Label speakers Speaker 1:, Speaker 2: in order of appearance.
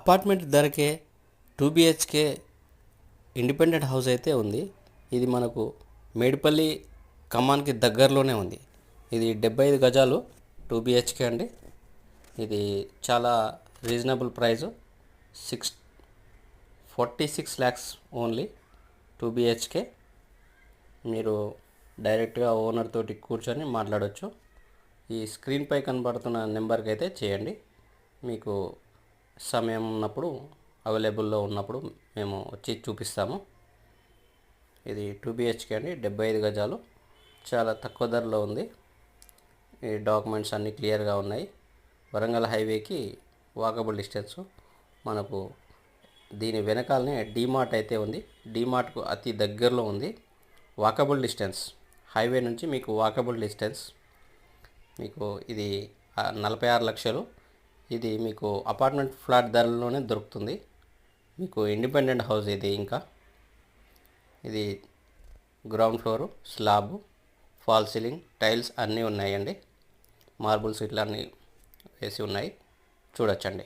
Speaker 1: Apartment ధరకే 2 BHK independent house అయితే ఉంది. ఇది మనకు మేడిపల్లి ఖమ్మానికి దగ్గరలోనే ఉంది. ఇది 75 గజాలు 2 బిహెచ్కే అండి. ఇది చాలా reasonable price, 46 lakhs only 2 BHK. మీరు డైరెక్ట్గా ఓనర్ తోటి కూర్చొని మాట్లాడవచ్చు. ఈ స్క్రీన్పై కనబడుతున్న నెంబర్కి అయితే చేయండి. మీకు సమయం ఉన్నప్పుడు, అవైలబుల్లో ఉన్నప్పుడు మేము వచ్చి చూపిస్తాము. ఇది 2 బిహెచ్కే అండి, 75 గజాలు, చాలా తక్కువ ధరలో ఉంది. ఈ డాక్యుమెంట్స్ అన్నీ క్లియర్గా ఉన్నాయి. వరంగల్ హైవేకి వాకబుల్ డిస్టెన్స్. మనకు దీని వెనకాలనే డీమార్ట్ అయితే ఉంది. డీమార్ట్కు అతి దగ్గరలో ఉంది. వాకబుల్ డిస్టెన్స్, హైవే నుంచి మీకు వాకబుల్ డిస్టెన్స్. మీకు ఇది 46 లక్షలు. ఇది మీకు అపార్ట్మెంట్ ఫ్లాట్ ధరలోనే దొరుకుతుంది. మీకు ఇండిపెండెంట్ హౌస్ ఇది. ఇంకా ఇది ground floor, slab, fall ceiling, tiles అన్నీ ఉన్నాయండి. మార్బుల్స్ ఇట్లా అన్నీ వేసి ఉన్నాయి, చూడొచ్చండి.